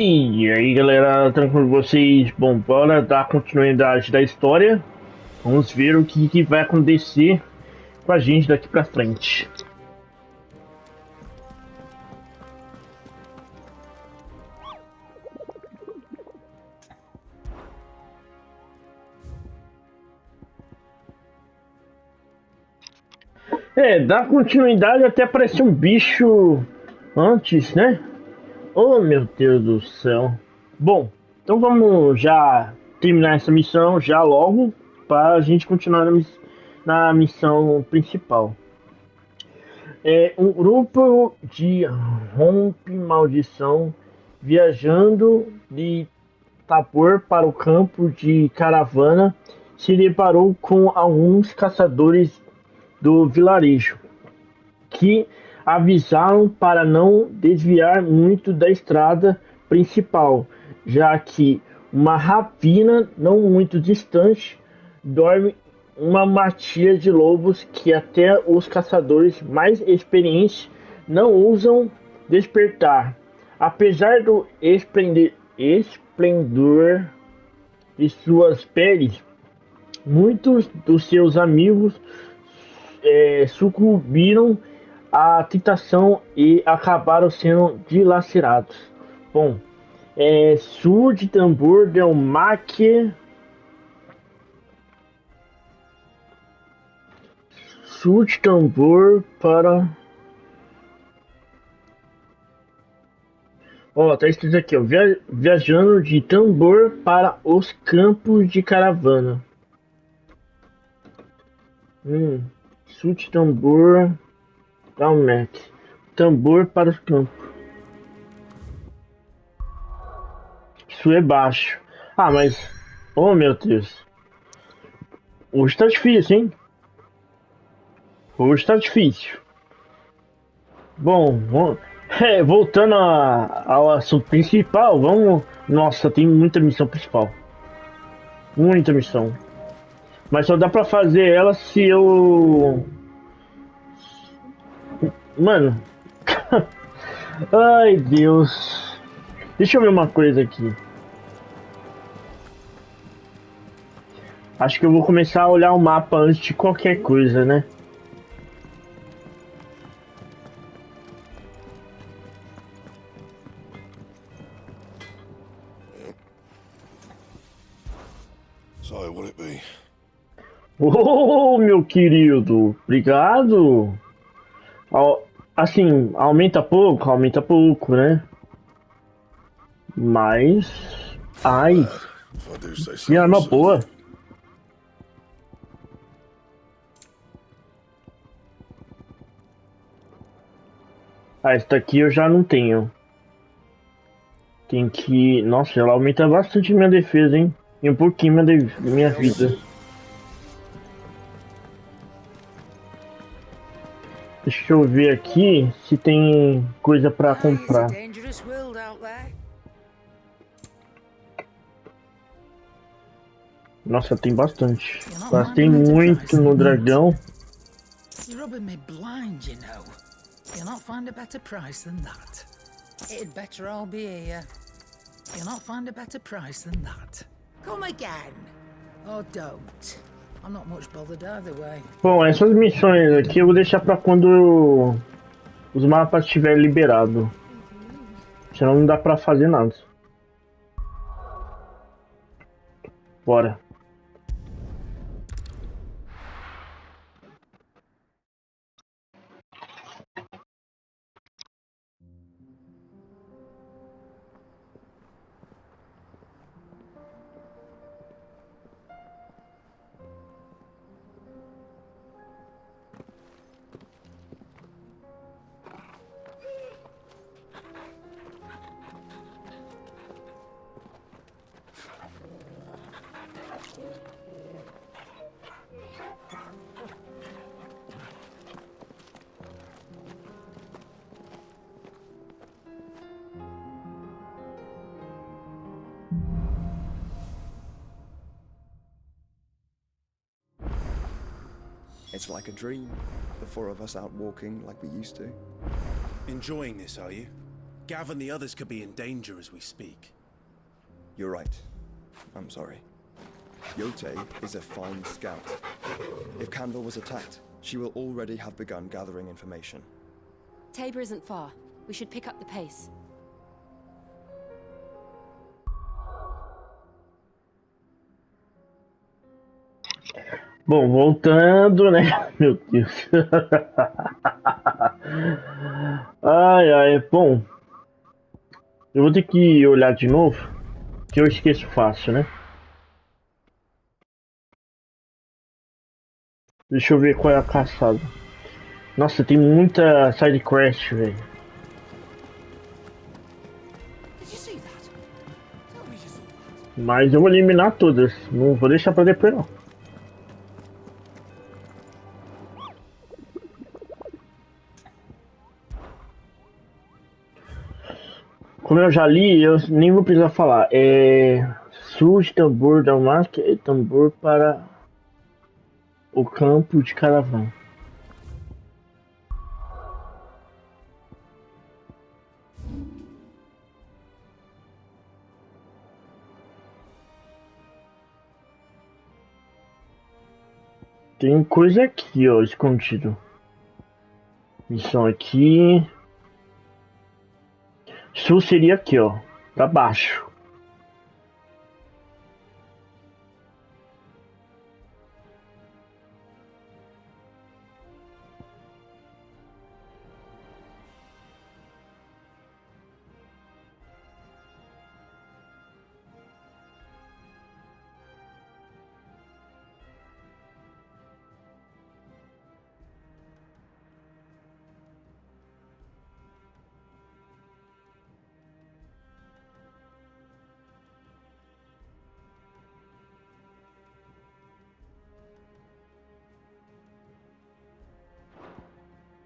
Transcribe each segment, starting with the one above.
E aí galera, tranquilo com vocês? Bom, bora dar continuidade da história. Vamos ver o que vai acontecer com a gente daqui pra frente. Dar continuidade até aparecer um bicho antes, né? Oh meu Deus do céu. Bom, então vamos já terminar essa missão já logo para a gente continuar na missão principal. Um grupo de rompe maldição viajando de Tabor para o campo de caravana se deparou com alguns caçadores do vilarejo que avisaram para não desviar muito da estrada principal, já que uma ravina não muito distante dorme uma matilha de lobos que até os caçadores mais experientes não ousam despertar. Apesar do esplendor de suas peles, muitos dos seus amigos sucumbiram à tentação e acabaram sendo dilacerados. Bom, Sur de tambor deu maque. Sur de tambor para. Ó, tá escrito aqui, ó. Viajando de tambor para os campos de caravana. Sur de tambor. Dá um Mac. Tambor para os campos. Isso é baixo. Ah, mas. Oh meu Deus. Hoje tá difícil, hein? Hoje tá difícil. Bom, voltando ao assunto principal, vamos. Nossa, tem muita missão principal. Muita missão. Mas só dá pra fazer ela se eu. Mano. Ai, Deus. Deixa eu ver uma coisa aqui. Acho que eu vou começar a olhar o mapa antes de qualquer coisa, né? So, what it be? Oh, meu querido, obrigado. Assim, aumenta pouco, né? Mas, ai, If I do say que so arma myself. boa. Ah, essa daqui eu já não tenho. Tem que, nossa, ela aumenta bastante minha defesa, hein? E um pouquinho minha vida. Deixa eu ver aqui se tem coisa pra comprar. Nossa, tem bastante. Gastei muito no dragão. You're rubbing me blind, you know. You'll not find a better price than that. It'd better all be here. You'll not find a better price than that. Come again. Or don't. I'm not much bothered either way. Bom, essas missões aqui eu vou deixar pra quando os mapas estiverem liberados. Senão não dá pra fazer nada. Bora. It's like a dream, the four of us out walking like we used to. Enjoying this, are you? Gav and the others could be in danger as we speak. You're right. I'm sorry. Yote is a fine scout. If Candle was attacked, she will already have begun gathering information. Tabor isn't far. We should pick up the pace. Bom, voltando, né? Meu Deus. Ai, ai, bom. Eu vou ter que olhar de novo, que eu esqueço fácil, né? Deixa eu ver qual é a caçada. Nossa, tem muita side quest, velho. Mas eu vou eliminar todas. Não vou deixar pra depois, não. Como eu já li, eu nem vou precisar falar. Surge tambor da máscara e tambor para o campo de caravana. Tem coisa aqui, ó, escondido. Missão aqui. Sul seria aqui, ó, pra baixo.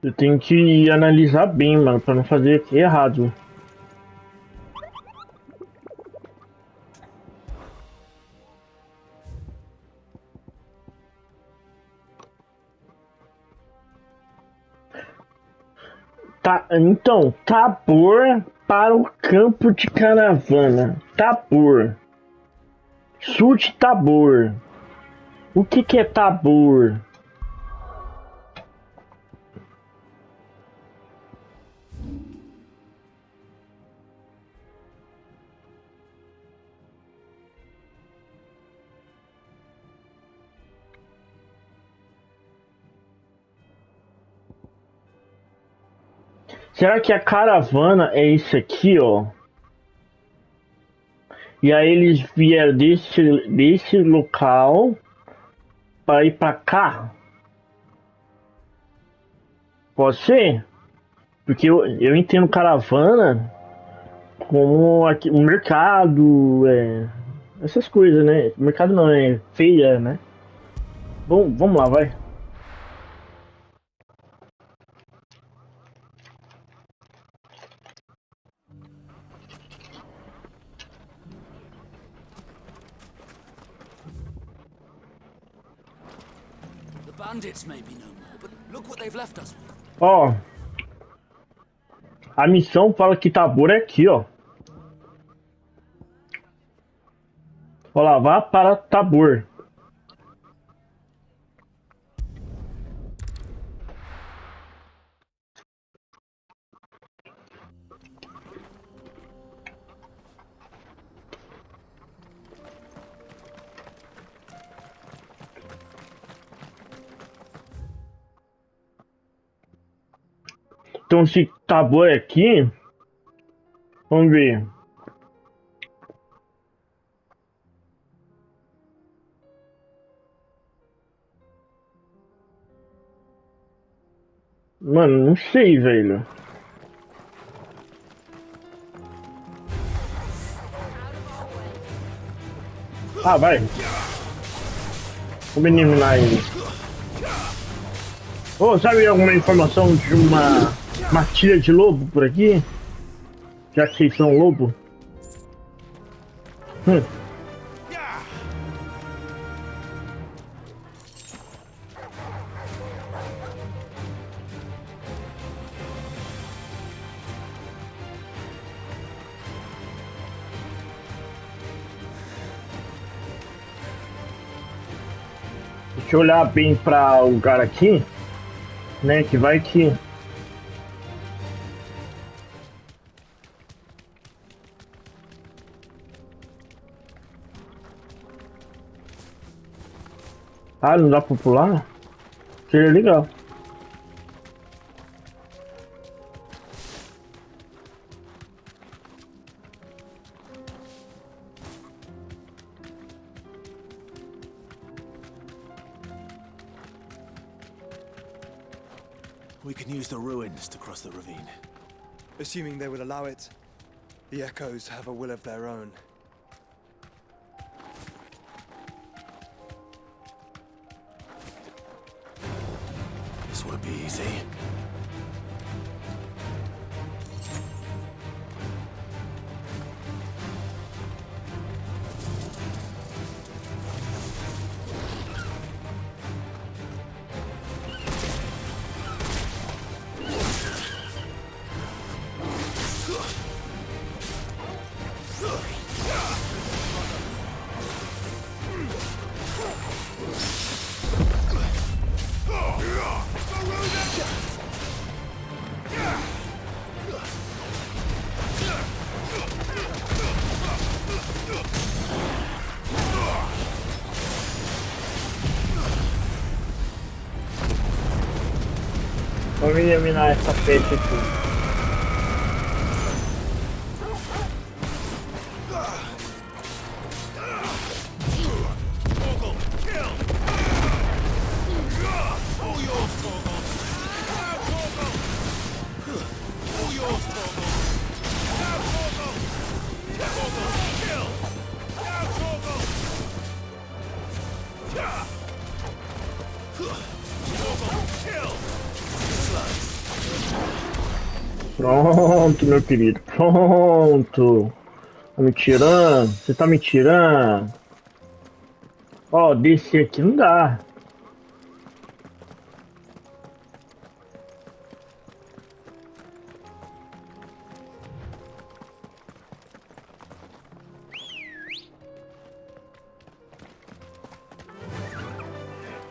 Eu tenho que analisar bem, mano, pra não fazer aqui errado. Tá, então, Tabor para o campo de caravana. Tabor. Sul de Tabor. O que é Tabor? Será que a caravana é isso aqui, ó? E aí eles vieram desse local para ir para cá? Pode ser? Porque eu entendo caravana como aqui, o mercado, essas coisas, né? Mercado não, é feira, né? Bom, vamos lá, vai. Bandits may be no more, but look what they've left us with. Ó, a missão fala que Tabor é aqui, ó. Ó lá, vá para Tabor. Então se Tabor é aqui, vamos ver. Mano, não sei, velho. Ah, vai. Vamos eliminar ele. Ô, sabe alguma informação de uma tira de lobo por aqui? Já que vocês são lobo? Deixa eu olhar bem para o lugar aqui, né? Que vai que... Ah, não dá pra pular? Seria legal. We can use the ruins to cross the ravine. Assuming they would allow it. The echoes have a will of their own. This won't be easy. Vamos eliminar essa peixe aqui. Pronto, meu querido. Pronto. Tá me tirando? Você tá me tirando? Ó, descer aqui não dá.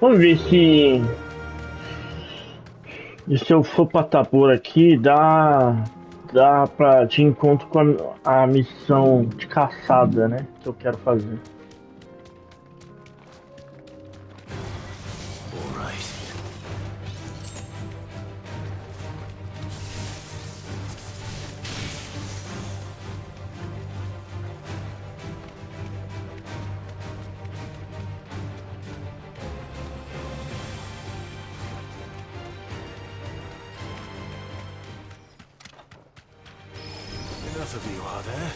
Vamos ver se... E se eu for pra Tabor aqui, dá pra de encontro com a missão de caçada, né? Que eu quero fazer. Enough of you, are there?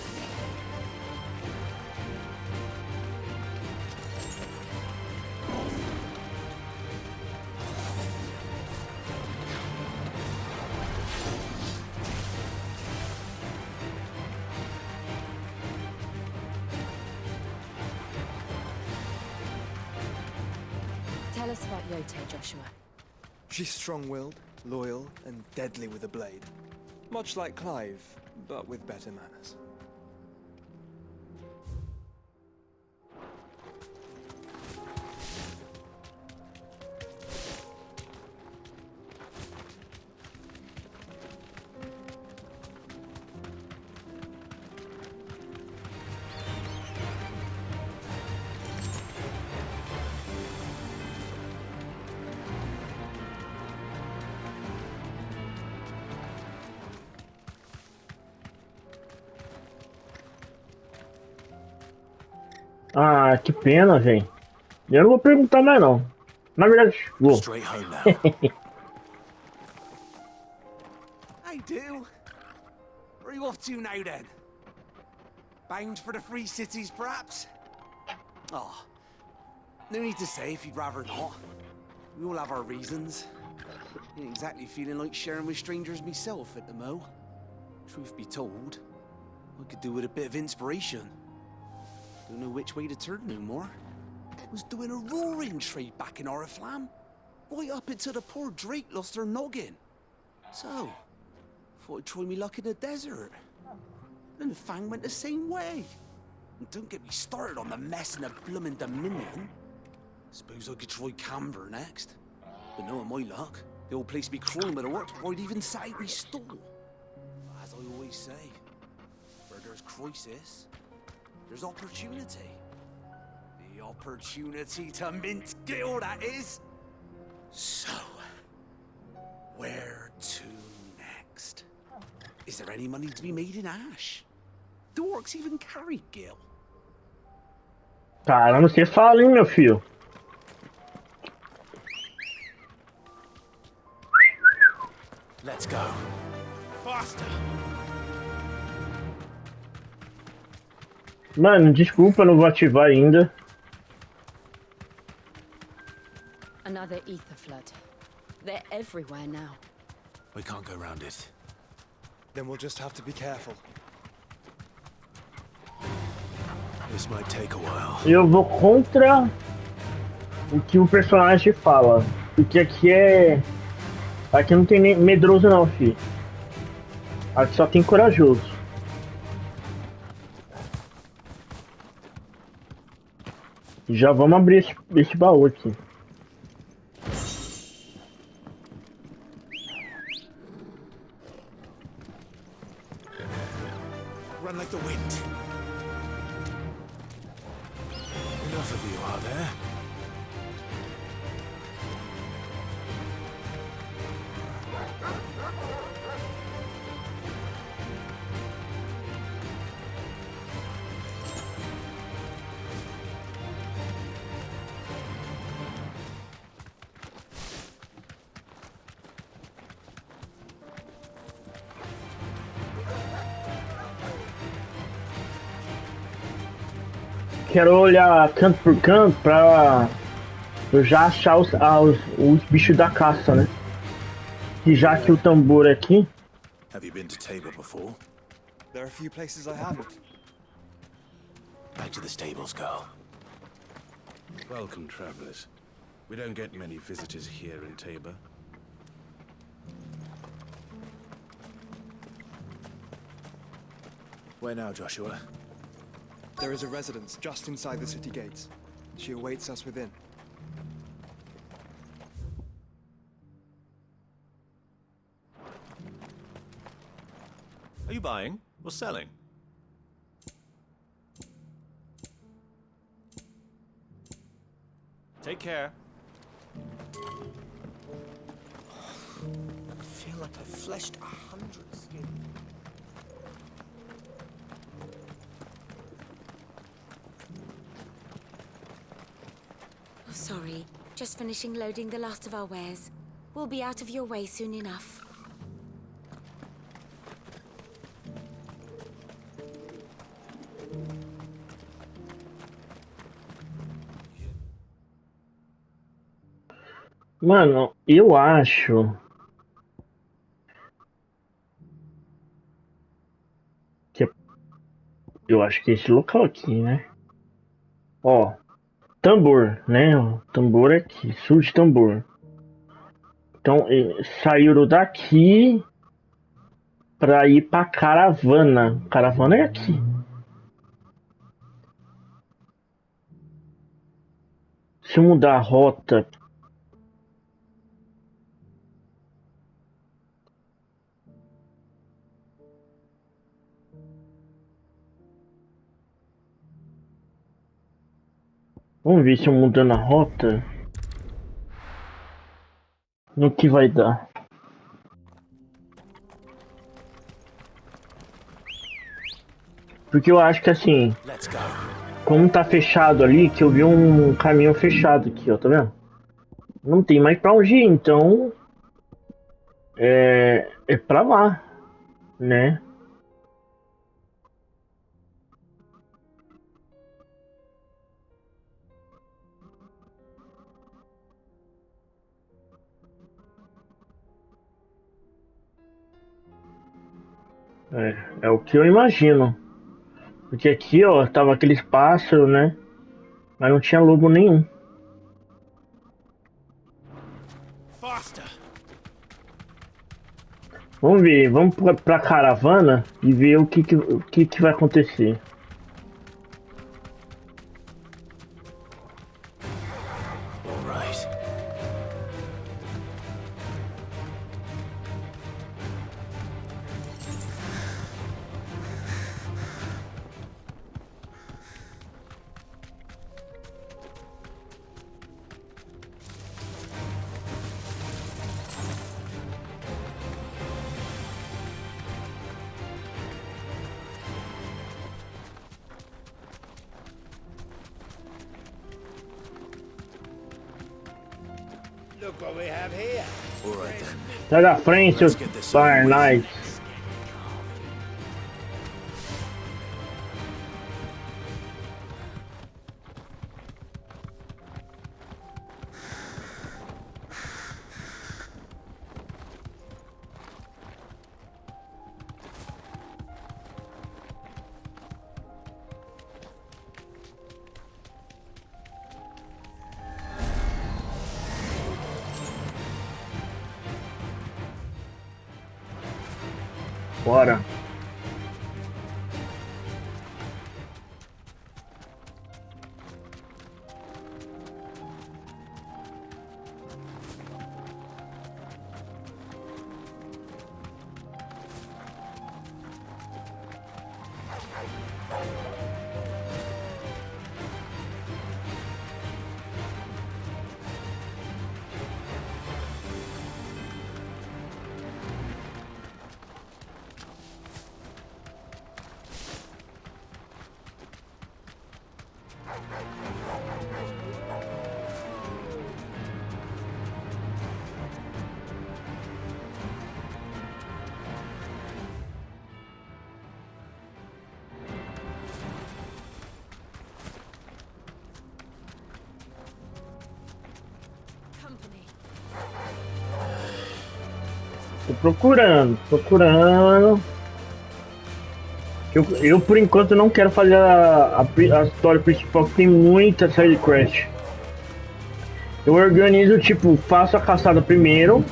Tell us about Yote, Joshua. She's strong-willed, loyal, and deadly with a blade. Much like Clive, but with better manners. Ah, que pena, velho. Eu não vou perguntar mais não. Na verdade, vou. Straight home now. I do. Where are you off to now then? Bound for the Free Cities, perhaps? Oh, no need to say if you'd rather not. We all have our reasons. Ain't exactly feeling like sharing with strangers myself at the mo. Truth be told, I could do with a bit of inspiration. Don't know which way to turn no more. Was doing a roaring trade back in Oriflamme. Right up until the poor Drake lost her noggin. So, thought I'd try me luck in the desert. And the Fang went the same way. And don't get me started on the mess in the bloomin' Dominion. Suppose I could try Canberra next. But knowing my luck, the old place be crawling with the works before I'd even set out my stall. As I always say, where there's crisis, there's opportunity. The opportunity to mint skill, that is. So, where to next? Is there any money to be made in ash? Do orcs even carry gil? Caramba, você fala, hein, meu filho? Let's go. Faster. Mano, desculpa, eu não vou ativar ainda. Another ether flood. They're everywhere now. We can't go around it. Then we'll just have to be careful. This might take a while. Eu vou contra o que o personagem fala. Porque aqui é... Aqui não tem nem medroso não, filho. Aqui só tem corajoso. Já vamos abrir esse baú aqui. Run like the wind. Enough of you, are there? Quero olhar canto por canto pra eu já achar os bichos da caça, né? E já que o tambor é aqui. Have you been to Tabor before? There are a few places I haven't. Back to the stables, girl. Welcome, travelers. We don't get many visitors here in Tabor. Where now, Joshua? There is a residence just inside the city gates. She awaits us within. Are you buying or selling? Take care. I feel like I've fleshed 100 skins. Oh, sorry. Just finishing loading the last of our wares. We'll be out of your way soon enough. Mano, eu acho que eu acho que é esse local aqui, né? Ó, tambor, né? O tambor é aqui, surge tambor. Então saíram daqui pra ir pra caravana. Caravana é aqui. Se eu mudar a rota. Vamos ver se eu mudando a rota. No que vai dar. Porque eu acho que assim. Como tá fechado ali, que eu vi um caminho fechado aqui, ó, tá vendo? Não tem mais pra onde ir, então. É pra lá, né? É o que eu imagino. Porque aqui, ó, tava aqueles pássaros, né? Mas não tinha lobo nenhum. Vamos ver, vamos pra caravana e ver o que vai acontecer. Look what we have here. All right then. Sai da frente, Let's seus get this over Fire with. Knights. Bora. Tô procurando. Eu por enquanto não quero fazer a história principal, que tem muita side quest. Eu organizo, tipo, faço a caçada primeiro,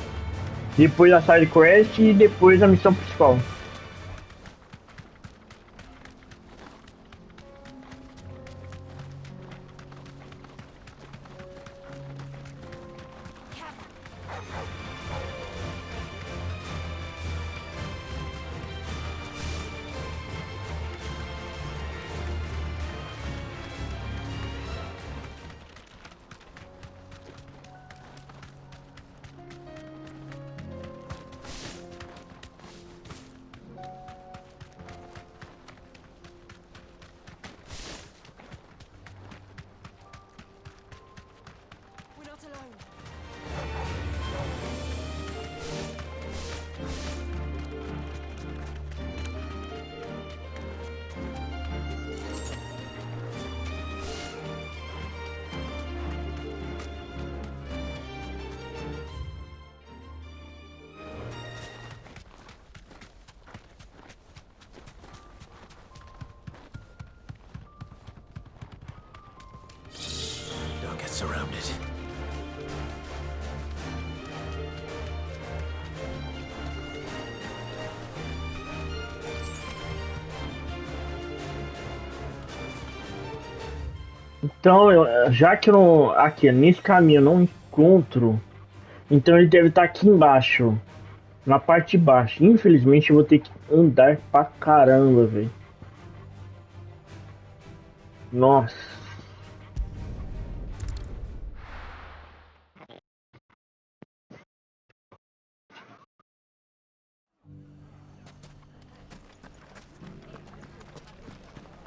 depois a side quest e depois a missão principal. We're not alone. Don't get surrounded. Então, já que eu não, aqui nesse caminho eu não encontro, então ele deve estar aqui embaixo, na parte de baixo. Infelizmente eu vou ter que andar pra caramba, velho. Nossa.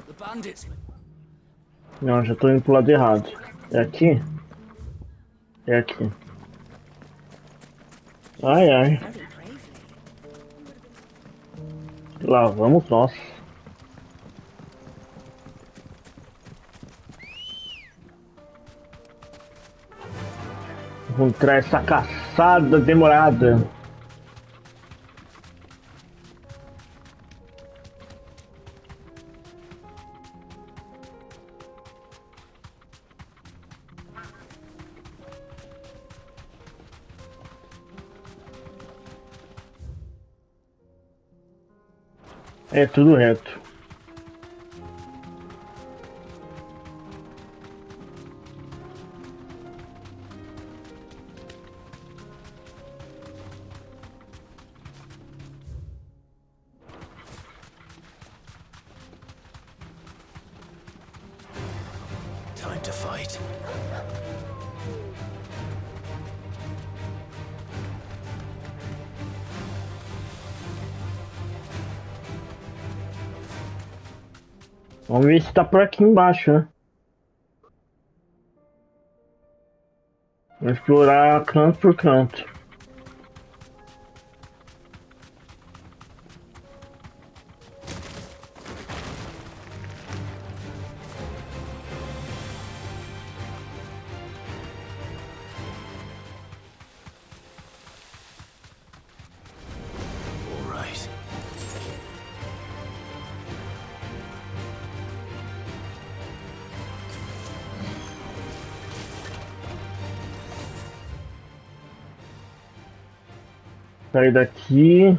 The bandits. Não, já tô indo pro lado errado. É aqui? É aqui. Ai, ai. Lá vamos nós. Encontrar essa caçada demorada. É tudo reto. Time to fight. Vamos ver se tá por aqui embaixo, né? Vamos explorar canto por canto. All right. Sair daqui.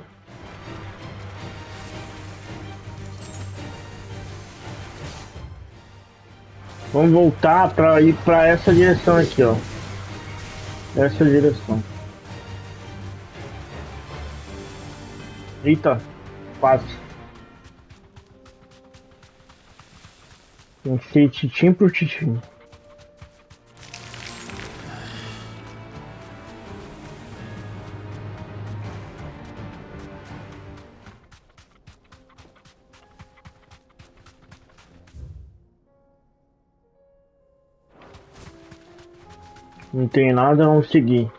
Vamos voltar para ir para essa direção aqui, ó. Essa direção. Eita, quase. Tem que ser titim por titim. Não tem nada, vamos seguir.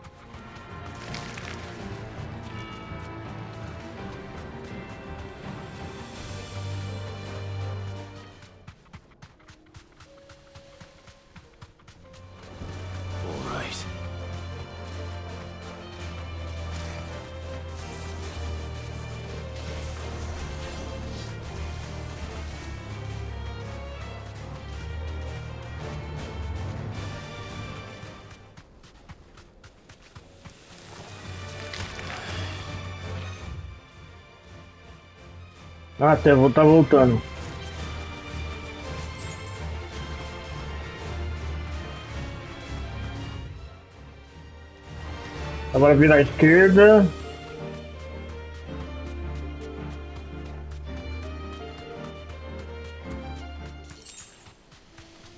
All right. Ah, até vou tá voltando. Agora virar à esquerda.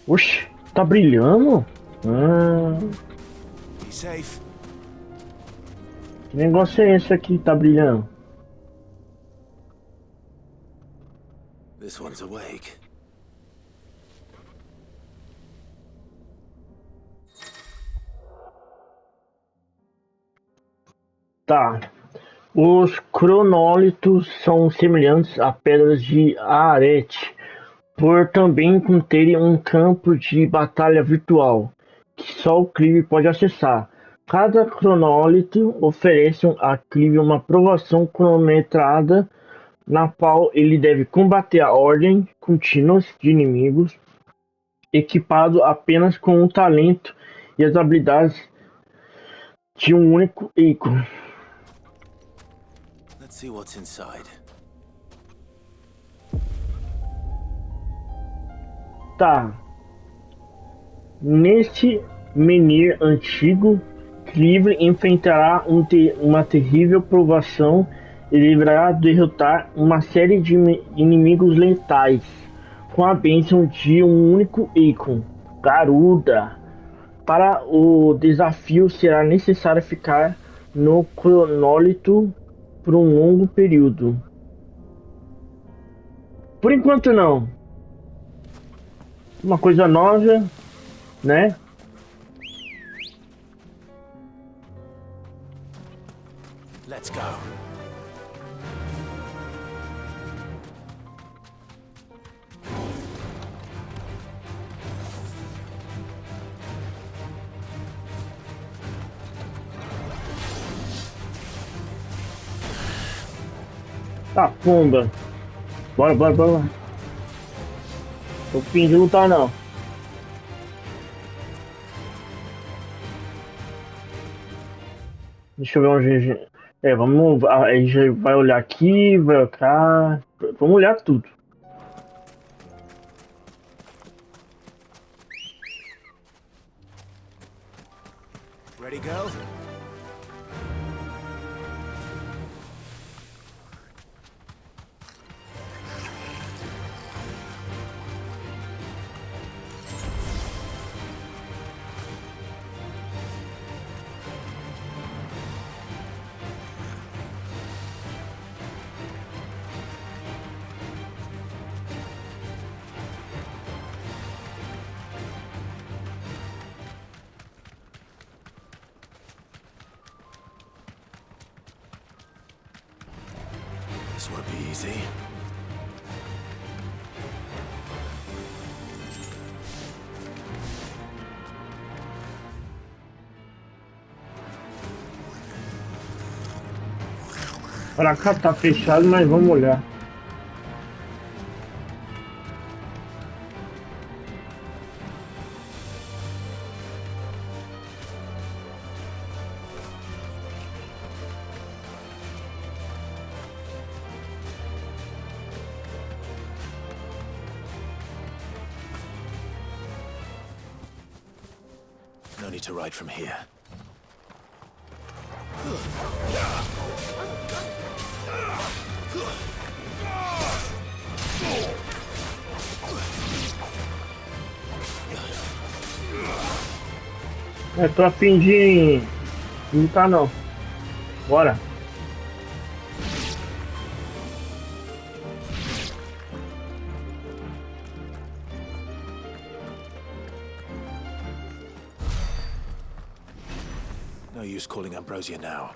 Oxi, tá brilhando? Be safe. Que negócio é esse aqui que tá brilhando? This one's awake. Tá. Os cronólitos são semelhantes a pedras de arete, por também conterem um campo de batalha virtual, que só o Clive pode acessar. Cada cronólito oferece a Clive uma provação cronometrada, na qual ele deve combater a ordem contínua de inimigos, equipado apenas com o talento e as habilidades de um único ícone. Let's see what's inside. Tá. Neste menir antigo, Clive enfrentará uma terrível provação e deverá derrotar uma série de inimigos letais com a bênção de um único ícone, Garuda. Para o desafio será necessário ficar no cronólito por um longo período. Por enquanto não. Uma coisa nova, né? Let's go. Tá, pomba. Bora. Tô fim de lutar não. Deixa eu ver onde. Vamos. Aí já vai olhar aqui, vai olhar cá. Vamos olhar tudo. Ready, go? won't be easy. Pra cá tá fechado, mas vamos olhar. No need to ride from here. Eu tô a fim de lutar não. Bora. No use calling Ambrosia now.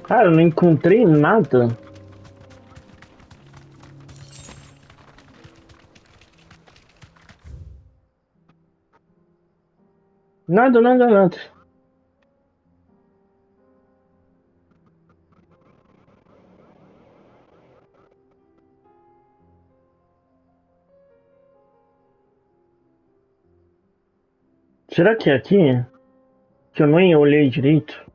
Cara, eu não encontrei nada. Nada. Será que é aqui? Que eu nem olhei direito.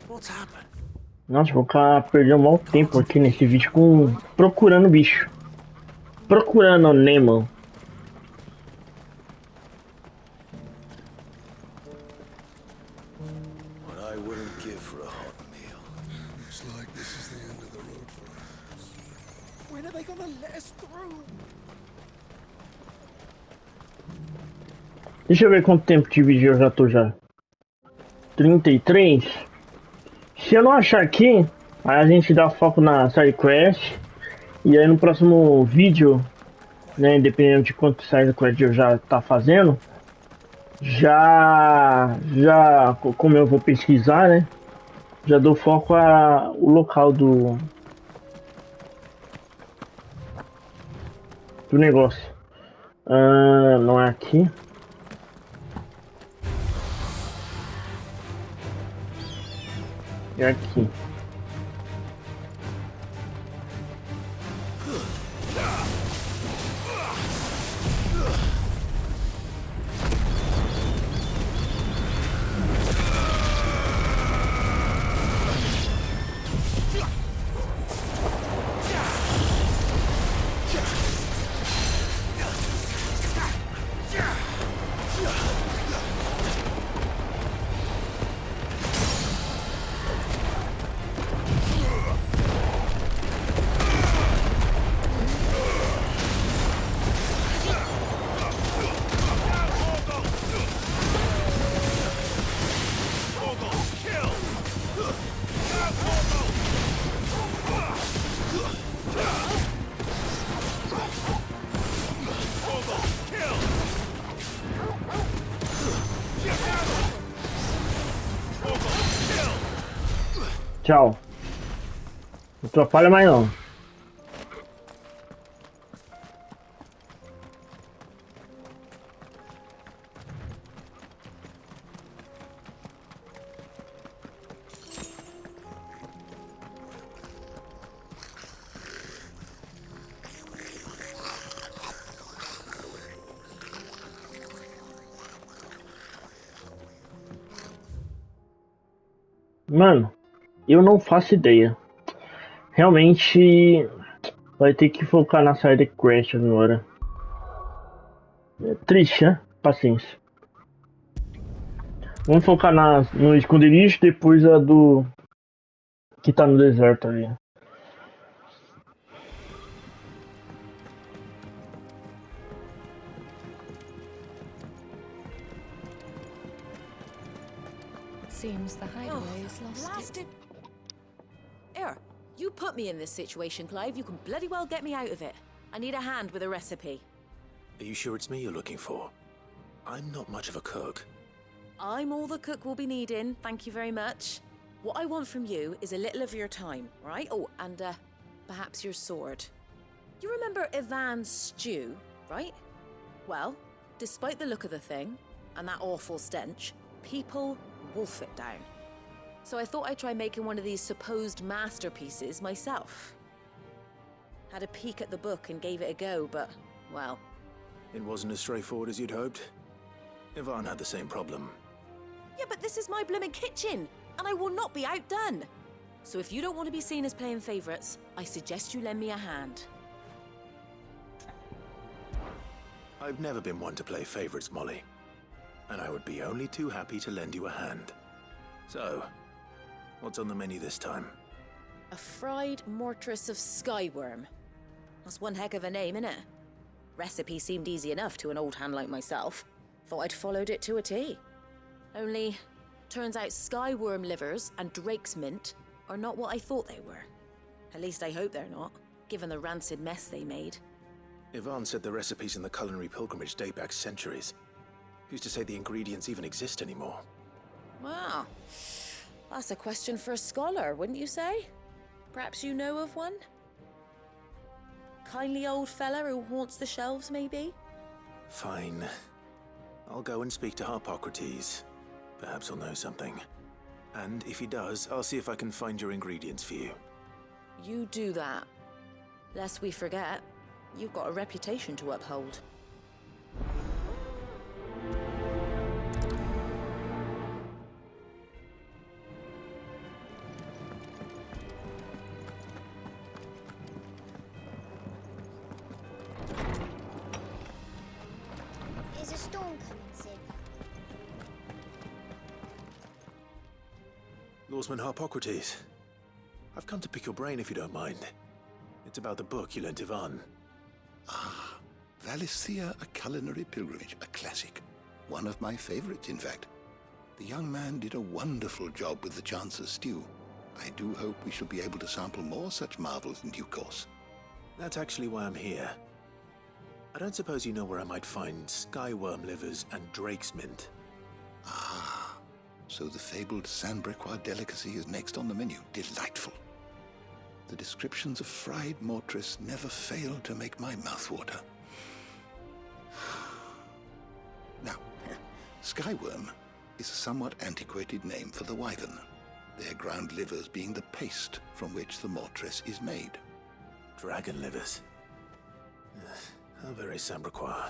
What's happened? Nossa, vou ficar perdendo um mau tempo aqui nesse vídeo procurando bicho. Procurando Nemo. What I wouldn't give for a hot meal. Looks like this is the end of the road for us. When are they gonna let us through? Deixa eu ver quanto tempo de vídeo eu já tô já. 33. Se eu não achar aqui, aí a gente dá foco na side quest. E aí no próximo vídeo, né, dependendo de quanto side quest eu já tá fazendo, como eu vou pesquisar, né, já dou foco o local do negócio. Não é aqui. É aqui. Tchau. Não atrapalha mais não. Mano, eu não faço ideia. Realmente vai ter que focar na side quest agora. É triste, né? Paciência. Vamos focar no esconderijo, depois a do que tá no deserto ali. Seems the hideaway is lost. Here, you put me in this situation, Clive. You can bloody well get me out of it. I need a hand with a recipe. Are you sure it's me you're looking for? I'm not much of a cook. I'm all the cook will be needing, thank you very much. What I want from you is a little of your time, right? Oh, and perhaps your sword. You remember Ivan's stew, right? Well, despite the look of the thing, and that awful stench, people wolf it down. So I thought I'd try making one of these supposed masterpieces myself. Had a peek at the book and gave it a go, but, well... It wasn't as straightforward as you'd hoped. Ivan had the same problem. Yeah, but this is my blooming kitchen, and I will not be outdone. So if you don't want to be seen as playing favourites, I suggest you lend me a hand. I've never been one to play favourites, Molly. And I would be only too happy to lend you a hand. So, what's on the menu this time? A fried mortress of skyworm. That's one heck of a name, innit? Recipe seemed easy enough to an old hand like myself. Thought I'd followed it to a T. Only, turns out skyworm livers and drake's mint are not what I thought they were. At least I hope they're not, given the rancid mess they made. Ivan said the recipes in the culinary pilgrimage date back centuries. Who's to say the ingredients even exist anymore? Wow. That's a question for a scholar, wouldn't you say? Perhaps you know of one? Kindly old fella who haunts the shelves, maybe? Fine. I'll go and speak to Harpocrates. Perhaps he'll know something. And if he does, I'll see if I can find your ingredients for you. You do that. Lest we forget, you've got a reputation to uphold. Is a storm coming, Sid? Lawsman Harpocrates. I've come to pick your brain if you don't mind. It's about the book you lent Ivan. Ah, Valisthea, a culinary pilgrimage, a classic. One of my favorites, in fact. The young man did a wonderful job with the Chance's stew. I do hope we shall be able to sample more such marvels in due course. That's actually why I'm here. I don't suppose you know where I might find skyworm livers and drake's mint. Ah, so the fabled Sandbrequois delicacy is next on the menu. Delightful. The descriptions of fried mortress never fail to make my mouth water. Now, skyworm is a somewhat antiquated name for the wyvern, their ground livers being the paste from which the mortress is made. Dragon livers. How very Sandbrequois.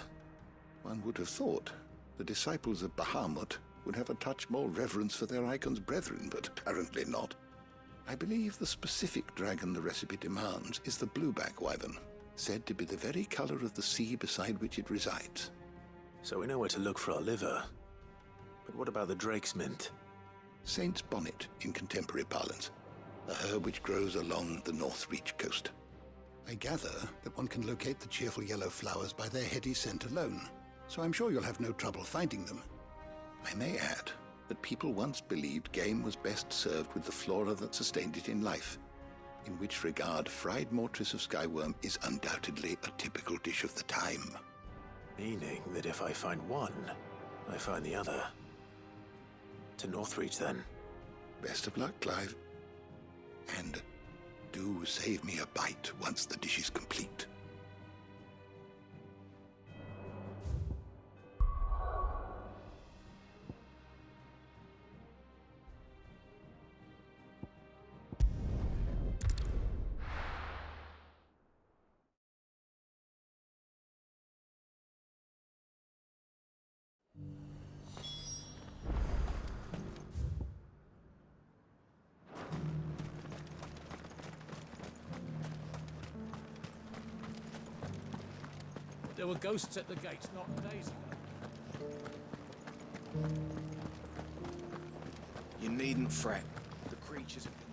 One would have thought the disciples of Bahamut would have a touch more reverence for their icon's brethren, but apparently not. I believe the specific dragon the recipe demands is the blueback wyvern, said to be the very color of the sea beside which it resides. So we know where to look for our liver. But what about the drake's mint? Saint's bonnet in contemporary parlance, a herb which grows along the North Reach coast. I gather that one can locate the cheerful yellow flowers by their heady scent alone, so I'm sure you'll have no trouble finding them. I may add that people once believed game was best served with the flora that sustained it in life, in which regard fried mortress of skyworm is undoubtedly a typical dish of the time. Meaning that if I find one, I find the other. To Northreach, then. Best of luck, Clive. And do save me a bite once the dish is complete. There were ghosts at the gates not days ago. You needn't fret. The creatures have been...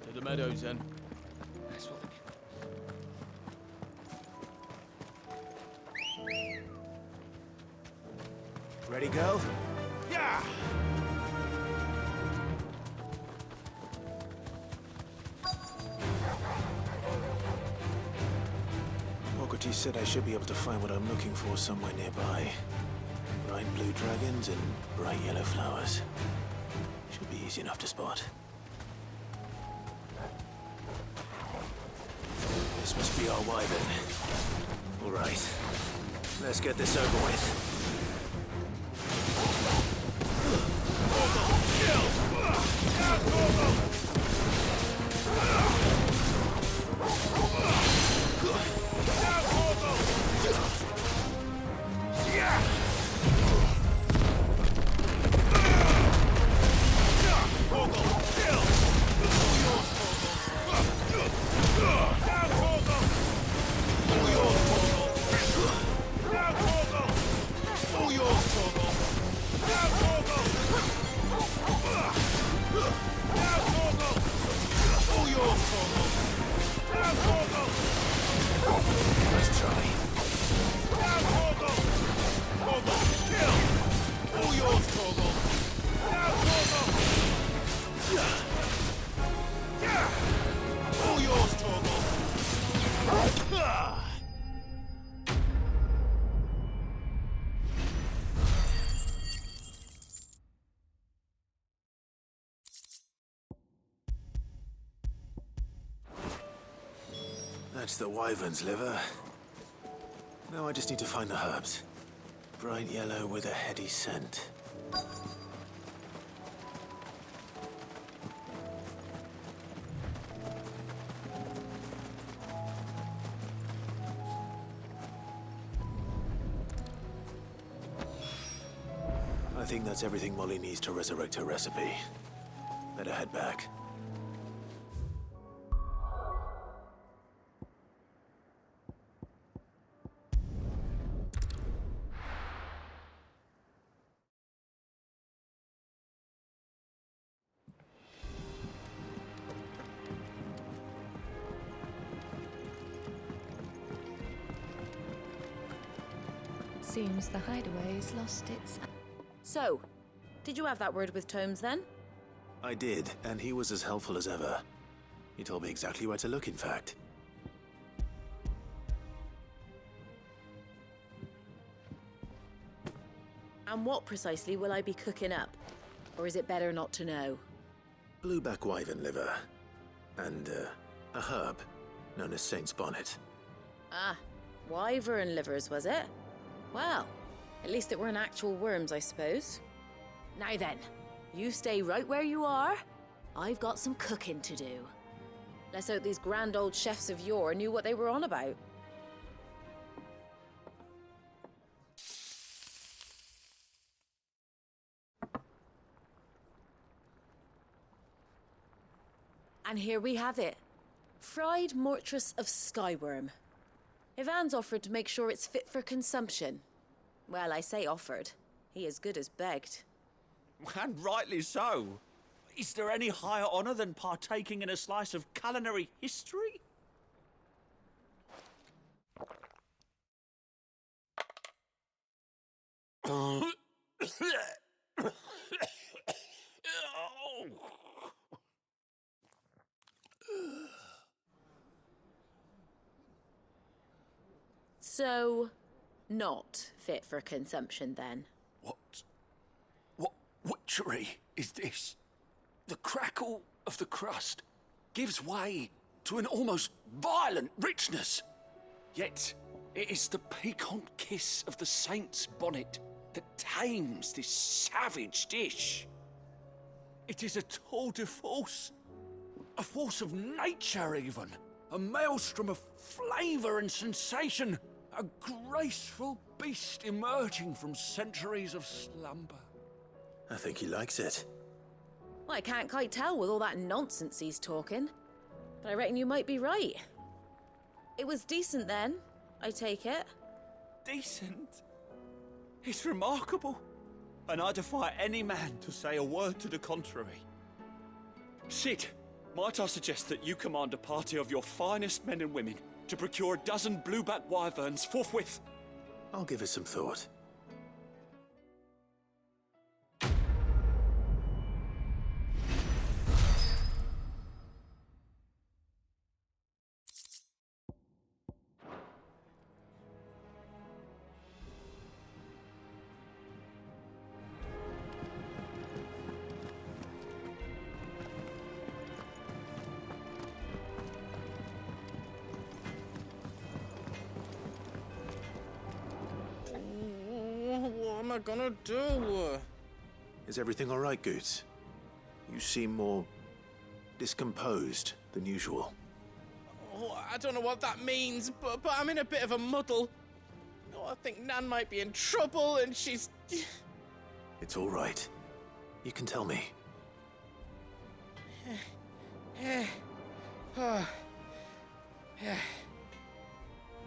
To the meadows, then. That's what we... Ready, go? Yeah! Socrates said I should be able to find what I'm looking for somewhere nearby. Bright blue dragons and bright yellow flowers. Should be easy enough to spot. This must be our wyvern. All right. Let's get this over with. That's the wyvern's liver. Now I just need to find the herbs. Bright yellow with a heady scent. I think that's everything Molly needs to resurrect her recipe. Better head back. Seems the hideaway's lost its... So, did you have that word with Tomes then? I did, and he was as helpful as ever. He told me exactly where to look, in fact. And what precisely will I be cooking up? Or is it better not to know? Blueback wyvern liver. And, a herb known as Saint's Bonnet. Ah, wyvern livers, was it? Well, at least it weren't actual worms, I suppose. Now then, you stay right where you are. I've got some cooking to do. Let's hope these grand old chefs of yore knew what they were on about. And here we have it. Fried mortress of skyworm. Ivan's offered to make sure it's fit for consumption. Well, I say offered. He as good as begged. And rightly so. Is there any higher honor than partaking in a slice of culinary history? So, not fit for consumption then? What witchery is this? The crackle of the crust gives way to an almost violent richness. Yet, it is the piquant kiss of the saint's bonnet that tames this savage dish. It is a tour de force, a force of nature even, a maelstrom of flavour and sensation A graceful beast emerging from centuries of slumber. I think he likes it. Well, I can't quite tell with all that nonsense he's talking. But I reckon you might be right. It was decent then, I take it. Decent? It's remarkable. And I defy any man to say a word to the contrary. Sid, might I suggest that you command a party of your finest men and women to procure a dozen blueback wyverns forthwith? I'll give it some thought. What am I gonna do? Is everything all right, Goots? You seem more discomposed than usual. Oh, I don't know what that means, but I'm in a bit of a muddle. Oh, I think Nan might be in trouble, and she's... It's all right. You can tell me.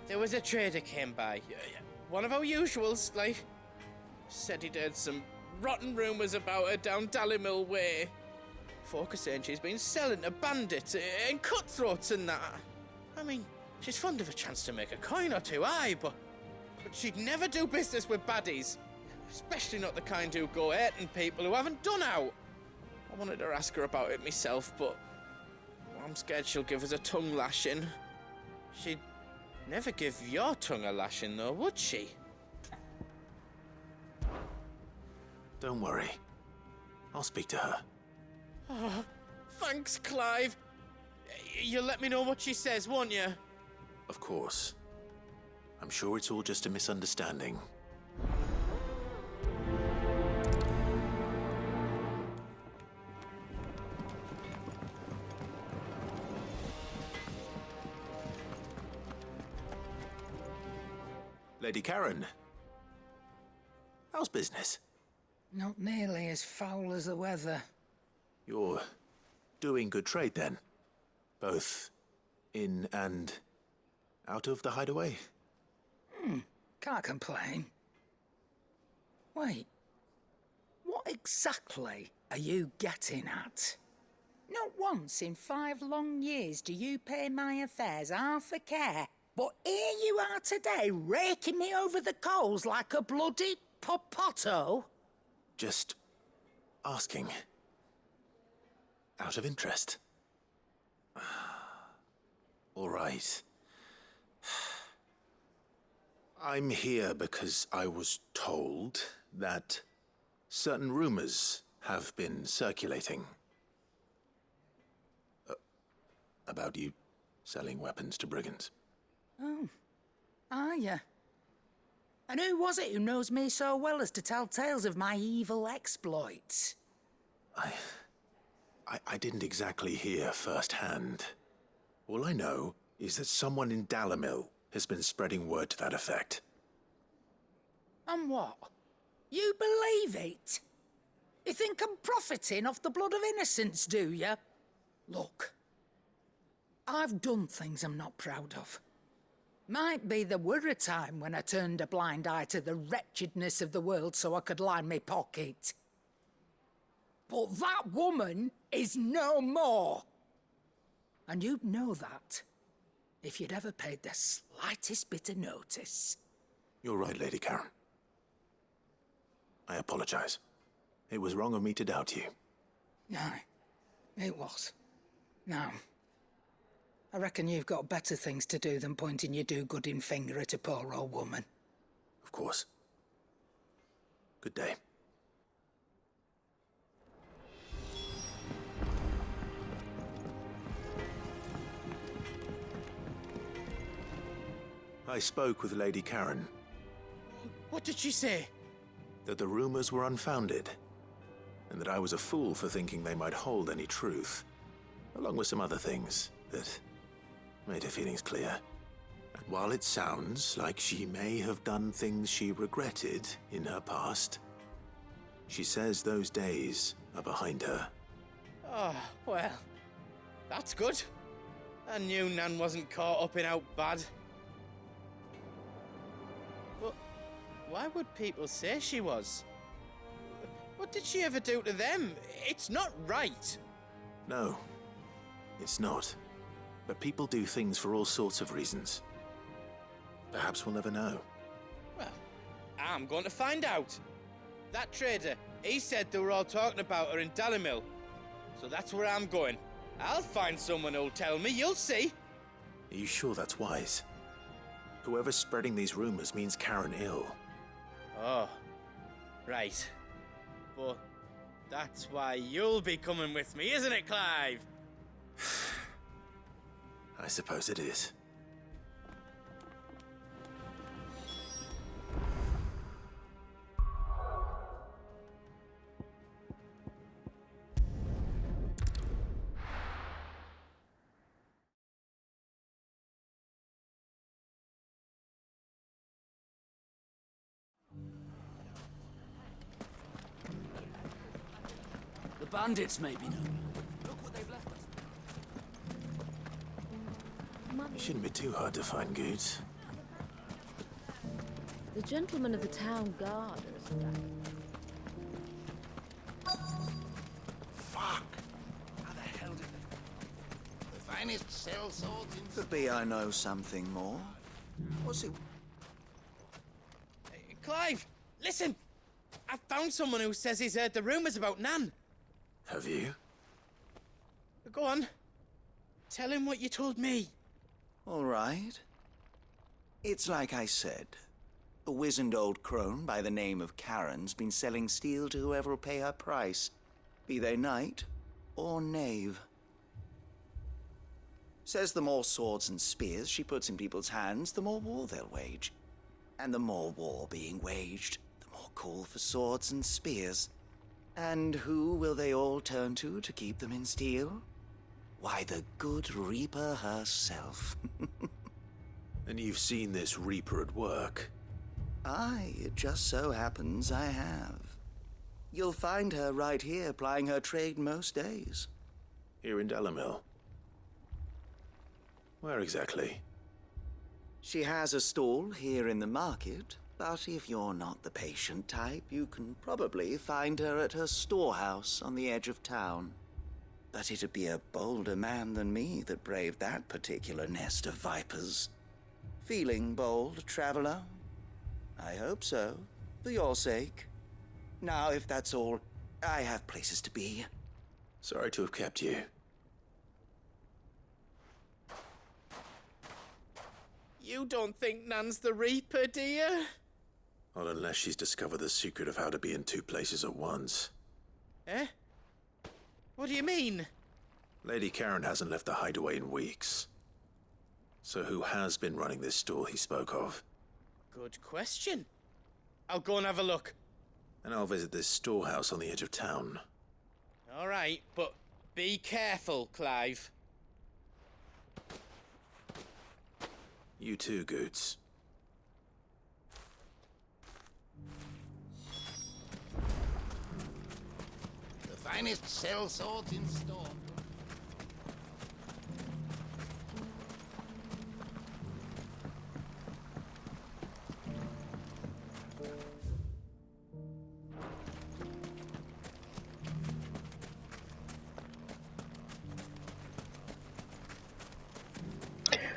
There was a trader came by. One of our usuals, like... Said he'd heard some rotten rumours about her down Dallymill Way. Folk are saying she's been selling to bandits and cutthroats and that. I mean, she's fond of a chance to make a coin or two, aye, but she'd never do business with baddies. Especially not the kind who go hurting people who haven't done out. I wanted to ask her about it myself, but I'm scared she'll give us a tongue lashing. She'd never give your tongue a lashing, though, would she? Don't worry. I'll speak to her. Oh, thanks, Clive. You'll let me know what she says, won't you? Of course. I'm sure it's all just a misunderstanding. Lady Karen. How's business? Not nearly as foul as the weather. You're doing good trade then? Both in and out of the hideaway? Can't complain. Wait. What exactly are you getting at? Not once in 5 long years do you pay my affairs half a care. But here you are today, raking me over the coals like a bloody popoto. Just asking. Out of interest. All right. I'm here because I was told that certain rumors have been circulating. About you selling weapons to brigands. Oh, are you? And who was it who knows me so well as to tell tales of my evil exploits? I didn't exactly hear firsthand. All I know is that someone in Dallymill has been spreading word to that effect. And what? You believe it? You think I'm profiting off the blood of innocents, do you? Look, I've done things I'm not proud of. Might be there were a time when I turned a blind eye to the wretchedness of the world so I could line my pocket. But that woman is no more. And you'd know that if you'd ever paid the slightest bit of notice. You're right, Lady Karen. I apologize. It was wrong of me to doubt you. No, it was. Now, I reckon you've got better things to do than pointing your do-gooding finger at a poor old woman. Of course. Good day. I spoke with Lady Karen. What did she say? That the rumors were unfounded, and that I was a fool for thinking they might hold any truth, along with some other things that made her feelings clear. And while it sounds like she may have done things she regretted in her past, she says those days are behind her. Oh, well, that's good. I knew Nan wasn't caught up in out bad. But why would people say she was? What did she ever do to them? It's not right. No, it's not. But people do things for all sorts of reasons. Perhaps we'll never know. Well, I'm going to find out. That trader, he said they were all talking about her in Dalimil. So that's where I'm going. I'll find someone who'll tell me, you'll see. Are you sure that's wise? Whoever's spreading these rumors means Karen ill. Oh, right. But that's why you'll be coming with me, isn't it, Clive? I suppose it is. The bandits may be known. Look what they've left us. It shouldn't be too hard to find goods. The gentlemen of the town guard are Fuck! How the hell did they... The finest cell swords in... Could be I know something more. What's it... Hey, Clive, listen! I found someone who says he's heard the rumors about Nan. Have you? Go on. Tell him what you told me. All right. It's like I said. A wizened old crone by the name of Karen's been selling steel to whoever'll pay her price, be they knight or knave. Says the more swords and spears she puts in people's hands, the more war they'll wage. And the more war being waged, the more call for swords and spears. And who will they all turn to keep them in steel? Why, the good Reaper herself. And you've seen this Reaper at work? Aye, it just so happens I have. You'll find her right here plying her trade most days. Here in Dalimil? Where exactly? She has a stall here in the market, but if you're not the patient type, you can probably find her at her storehouse on the edge of town. But it'd be a bolder man than me that braved that particular nest of vipers. Feeling bold, traveler? I hope so, for your sake. Now, if that's all, I have places to be. Sorry to have kept you. You don't think Nan's the Reaper, do you? Not unless she's discovered the secret of how to be in two places at once. Eh? What do you mean? Lady Karen hasn't left the hideaway in weeks. So who has been running this stall he spoke of? Good question. I'll go and have a look. And I'll visit this storehouse on the edge of town. All right, but be careful, Clive. You too, Goots. The finest cell swords in store.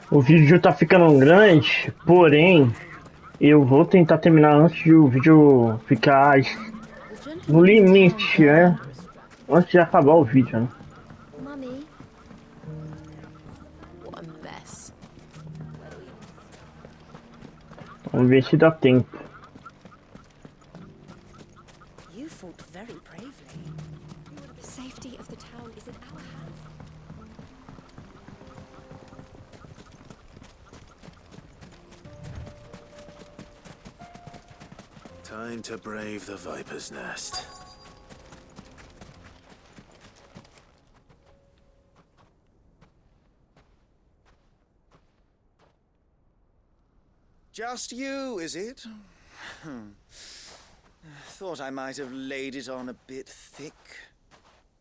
O vídeo tá ficando grande, porém eu vou tentar terminar antes de o vídeo ficar no limite, né? Antes de acabar o vídeo, né? Mummy. What a mess. Vamos ver se dá tempo. You fought very bravely. The safety of the town is in our hands. Time to brave the Viper's Nest. Just you, is it? Thought I might have laid it on a bit thick.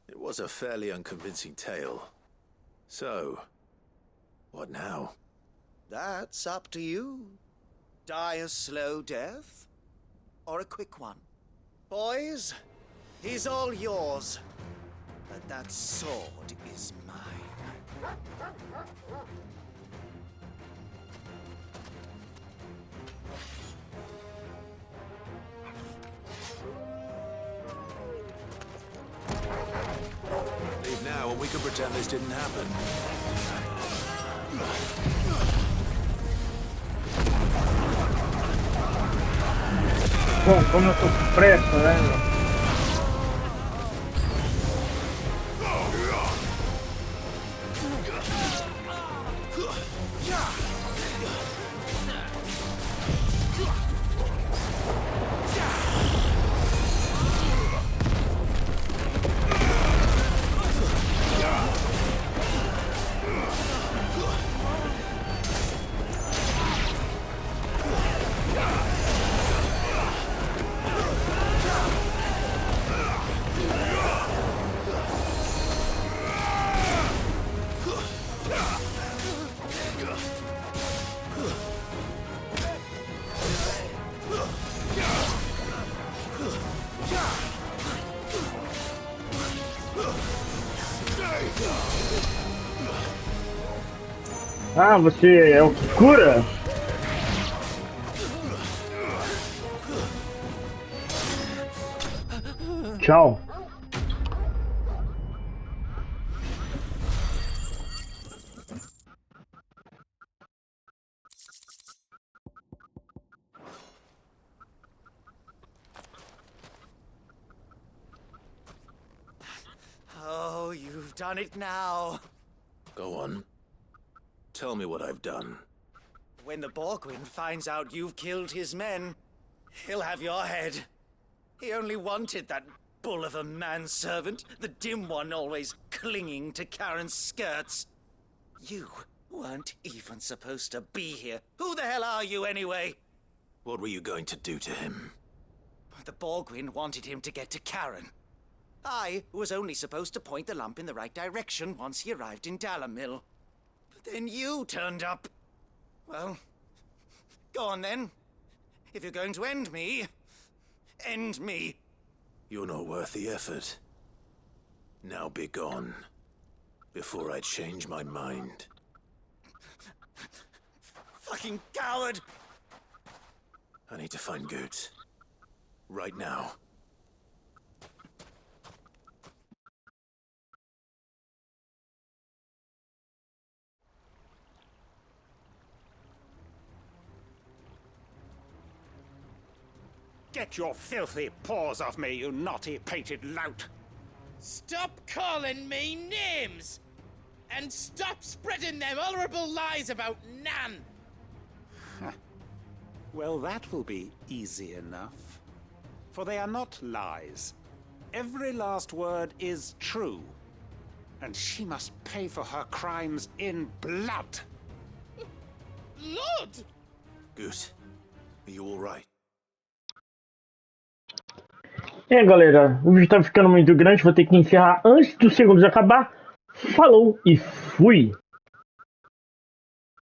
It was a fairly unconvincing tale. So, what now? That's up to you. Die a slow death, or a quick one. Boys, he's all yours. But that sword is mine. Leave now and we can pretend this didn't happen. Bom, como eu tô com pressa, né? Ah, você é o que cura? Tchau. Oh, you've done it now. Go on. Tell me what I've done. When the Borgwyn finds out you've killed his men, he'll have your head. He only wanted that bull of a manservant, the dim one always clinging to Karen's skirts. You weren't even supposed to be here. Who the hell are you anyway? What were you going to do to him? The Borgwyn wanted him to get to Karen. I was only supposed to point the lump in the right direction once he arrived in Dalamil. But then you turned up. Well, go on then. If you're going to end me, end me. You're not worth the effort. Now be gone, before I change my mind. Fucking coward! I need to find Goetz. Right now. Get your filthy paws off me, you naughty-pated lout! Stop calling me names! And stop spreading them horrible lies about Nan! Well, that will be easy enough. For they are not lies. Every last word is true. And she must pay for her crimes in blood. Blood? Goetz, are you all right? Galera, o vídeo tá ficando muito grande, vou ter que encerrar antes dos segundos acabar. Falou e fui!